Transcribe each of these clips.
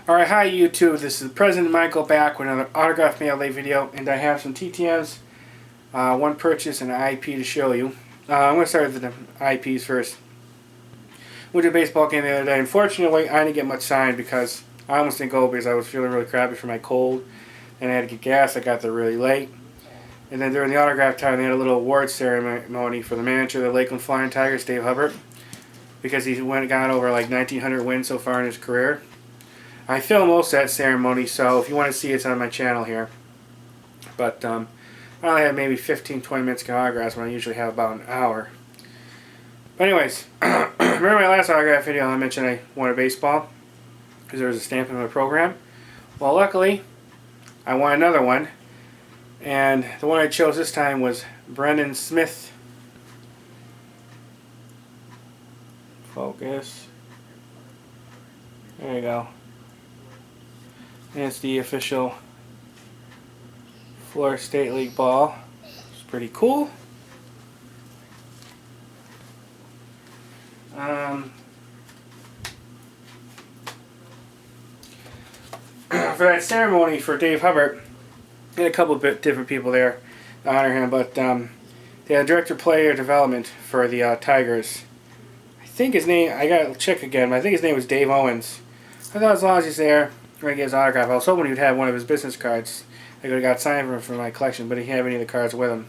Alright, hi YouTube, this is President Michael back with another autograph mail day video, and I have some TTMs, one purchase and an IP to show you. I'm going to start with the IPs first. Went to a baseball game the other day. Unfortunately, I didn't get much signed because I almost didn't go because I was feeling really crappy from my cold, and I had to get gas. I got there really late. And then during the autograph time, they had a little award ceremony for the manager of the Lakeland Flying Tigers, Dave Hubbard, because he got over like 1,900 wins so far in his career. I filmed most of that ceremony, so if you want to see it, it's on my channel here. But I only had maybe 15-20 minutes of autographs when I usually have about an hour. But anyways, remember my last autograph video I mentioned I won a baseball because there was a stamp in my program? Well, luckily, I won another one. And the one I chose this time was Brendan Smith. Focus. There you go. And it's the official Florida State League ball. It's pretty cool. For that ceremony for Dave Hubbard, they had a couple of different people there to honor him, but they had director of player development for the Tigers. I think his name, I gotta check again, but I think his name was Dave Owens. I thought as long as he's there, I'm going to get his autograph. I was hoping he would have one of his business cards. I could have got signed for my collection, but he didn't have any of the cards with him.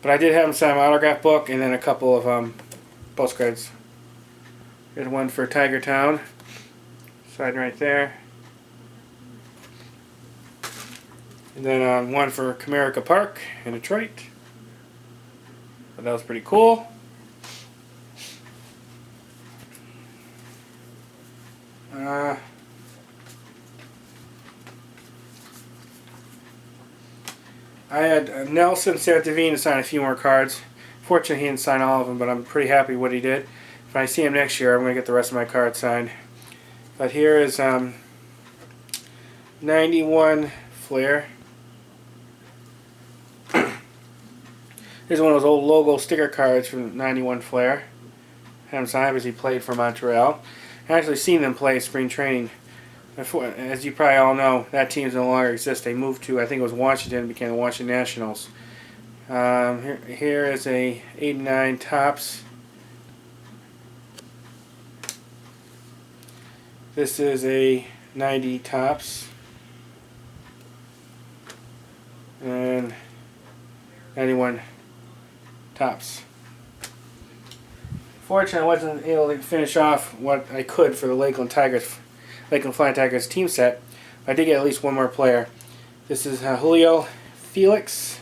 But I did have him sign my autograph book and then a couple of postcards. There's one for Tiger Town, side right there. And then one for Comerica Park in Detroit. But that was pretty cool. I had Nelson Santavine to sign a few more cards. Fortunately, he didn't sign all of them, but I'm pretty happy with what he did. If I see him next year, I'm going to get the rest of my cards signed. But here is 91 Flair. Here's one of those old logo sticker cards from 91 Flair. Had him signed because he played for Montreal. I actually seen them play spring training. As you probably all know, that team no longer exists. They moved to, I think it was Washington, and became the Washington Nationals. Here is a 89 Topps. This is a 90 Topps. And 91 Topps. Fortunately, I wasn't able to finish off what I could for the Lakeland Flying Tigers team set. I did get at least one more player. This is Julio Felix.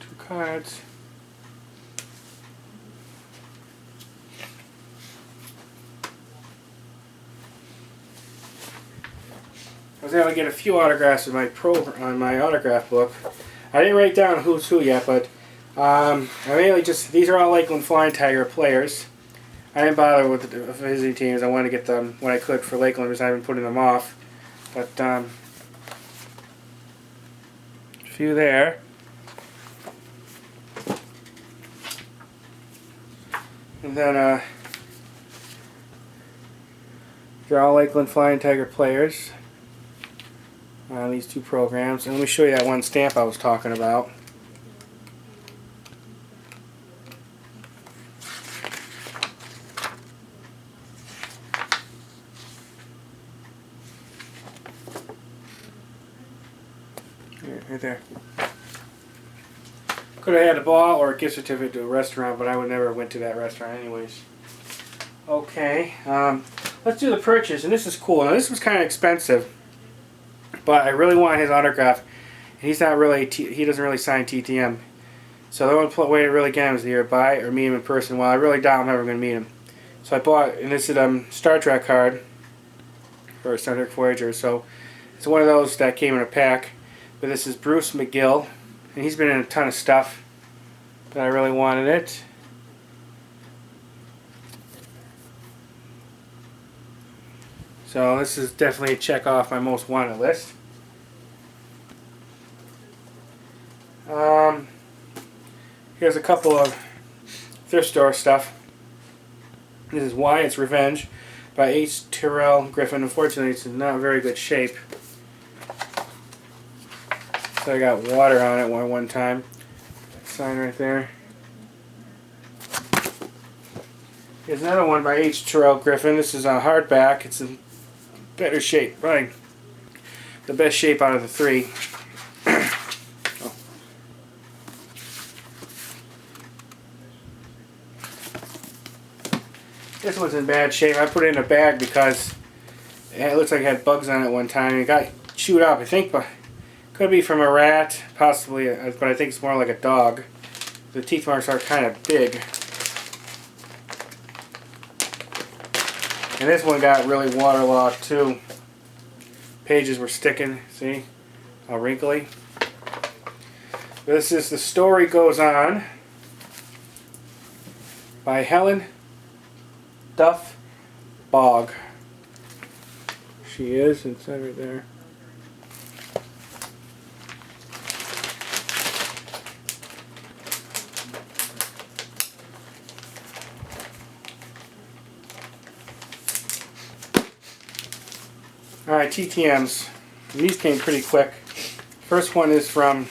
2 cards. I was able to get a few autographs in on my autograph book. I didn't write down who's who yet, but I mainly these are all Lakeland Flying Tiger players. I didn't bother with the visiting teams. I wanted to get them when I could for Lakeland because I've been putting them off. But a few there. And then they're all Lakeland Flying Tiger players on these 2 programs. And let me show you that one stamp I was talking about. Right there. Could have had a ball or a gift certificate to a restaurant, but I would never went to that restaurant anyways. Okay, let's do the purchase, and this is cool. Now this was kind of expensive, but I really want his autograph. And he's not really, he doesn't really sign TTM. So the only way to really get him is either buy or meet him in person. Well, I really doubt I'm ever going to meet him. So I bought, and this is a Star Trek card for Star Trek Voyager. So it's one of those that came in a pack. But this is Bruce McGill, and he's been in a ton of stuff, but I really wanted it. So this is definitely a check off my most wanted list. Here's a couple of thrift store stuff. This is Wyatt's Revenge. by H. Tyrrell Griffin. Unfortunately, it's in not very good shape. So I got water on it one time. Sign right there. Here's another one by H. Tyrrell Griffin. This is a hardback. It's in better shape. Right. The best shape out of the three. Oh. This one's in bad shape. I put it in a bag because it looks like it had bugs on it one time. It got chewed up, I think, but could be from a rat, possibly, but I think it's more like a dog. The teeth marks are kind of big. And this one got really waterlogged too. Pages were sticking, see? All wrinkly. This is The Story Goes On by Helen Duff Bogg. She is inside right there. Alright, TTMs. These came pretty quick. First one is from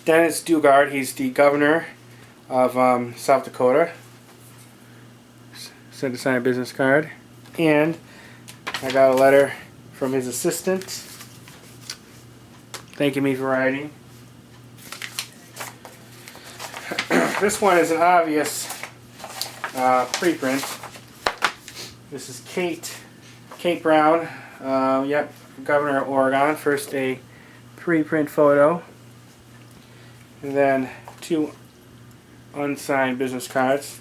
Dennis Dugard. He's the governor of South Dakota. Sent to sign a business card. And I got a letter from his assistant thanking me for writing. This one is an obvious preprint. This is Kate Brown, yep, Governor of Oregon. First a preprint photo, and then 2 unsigned business cards,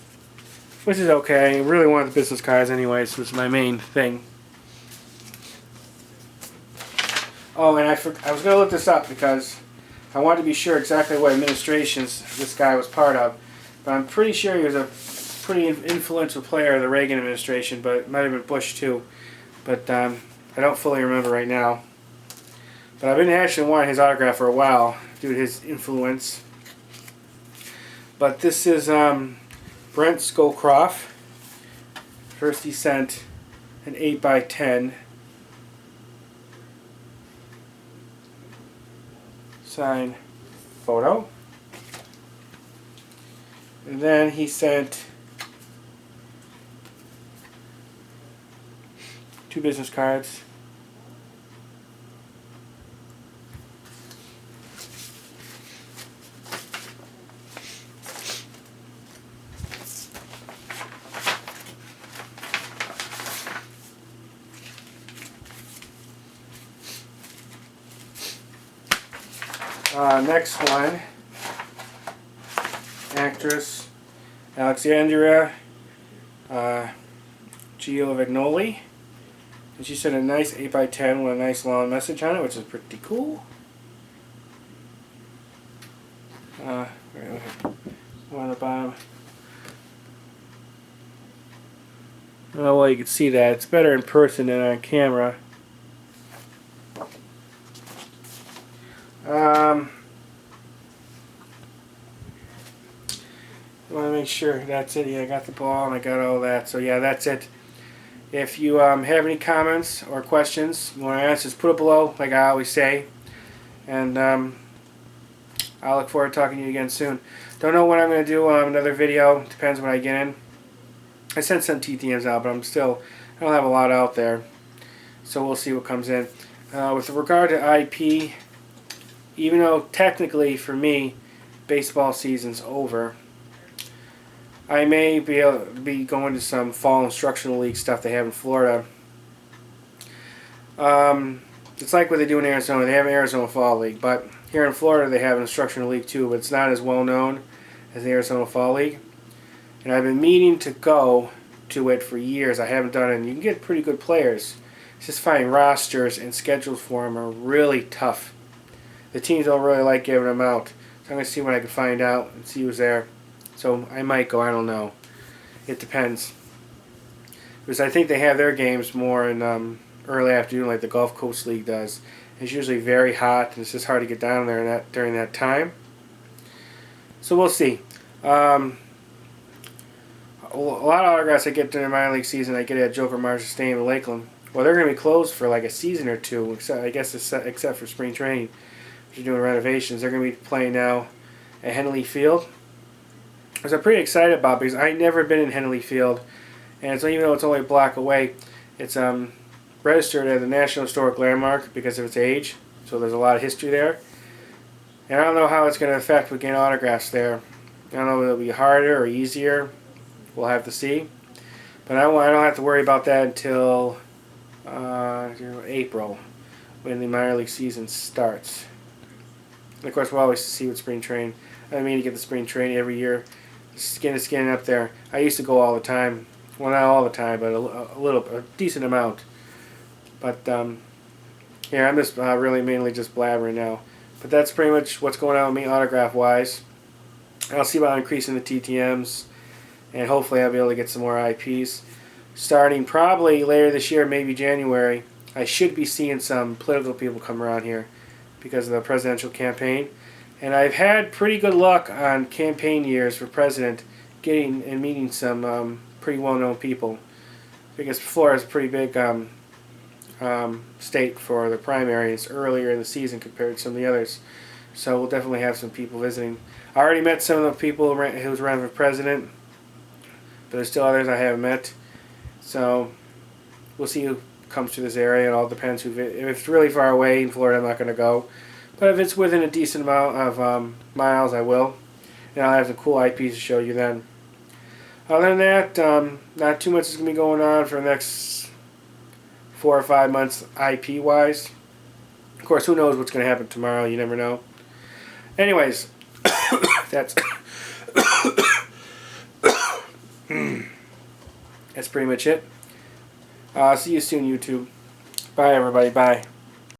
which is okay. I really wanted the business cards anyway, so this was my main thing. Oh, and I was going to look this up because I wanted to be sure exactly what administrations this guy was part of, but I'm pretty sure he was a pretty influential player of the Reagan administration, but it might have been Bush too. But I don't fully remember right now. But I've been actually wanting his autograph for a while due to his influence. But this is Brent Scowcroft. First he sent an 8x10 signed photo. And then he sent 2 business cards. Next one, actress Alexandria Giovagnoli. And she sent a nice 8x10 with a nice long message on it, which is pretty cool. One on the bottom. Oh, well, you can see that. It's better in person than on camera. I want to make sure that's it. Yeah, I got the ball and I got all that. So yeah, that's it. If you have any comments or questions you want to ask, just put it below, like I always say. And I'll look forward to talking to you again soon. Don't know when I'm going to do another video. Depends when I get in. I sent some TTMs out, but I don't have a lot out there. So we'll see what comes in. With regard to IP, even though technically for me, baseball season's over, I may be going to some fall instructional league stuff they have in Florida. It's like what they do in Arizona. They have an Arizona Fall League, but here in Florida they have an instructional league too, but it's not as well known as the Arizona Fall League. And I've been meaning to go to it for years. I haven't done it, and you can get pretty good players. It's just finding rosters and schedules for them are really tough. The teams don't really like giving them out. So I'm going to see what I can find out and see who's there. So I might go, I don't know. It depends. Because I think they have their games more in early afternoon like the Gulf Coast League does. It's usually very hot and it's just hard to get down there during that time. So we'll see. a lot of autographs I get during the minor league season, I get at Joker Marshall Stadium in Lakeland. Well, they're going to be closed for like a season or two, except for spring training, which are doing renovations. They're going to be playing now at Henley Field, which I'm pretty excited about because I've never been in Henley Field, and even though it's only a block away, it's registered as a National Historic Landmark because of its age, so there's a lot of history there. And I don't know how it's going to affect with getting autographs there. I don't know if it'll be harder or easier. We'll have to see. But I don't have to worry about that until April, when the minor league season starts. And of course, we'll always see with spring training. I mean, to get the spring training every year, skin to skin up there. I used to go all the time. Well, not all the time, but a decent amount. But yeah, I'm just really mainly just blabbering now. But that's pretty much what's going on with me autograph-wise. I'll see about increasing the TTMs, and hopefully I'll be able to get some more IPs. Starting probably later this year, maybe January, I should be seeing some political people come around here because of the presidential campaign. And I've had pretty good luck on campaign years for president, getting and meeting some pretty well-known people. Because Florida is a pretty big state for the primaries earlier in the season compared to some of the others. So we'll definitely have some people visiting. I already met some of the people who's running for president, but there's still others I haven't met. So we'll see who comes to this area. It all depends if it's really far away in Florida, I'm not going to go. But if it's within a decent amount of miles, I will. And I'll have some cool IPs to show you then. Other than that, not too much is going to be going on for the next 4 or 5 months IP-wise. Of course, who knows what's going to happen tomorrow? You never know. Anyways, that's pretty much it. See you soon, YouTube. Bye, everybody. Bye.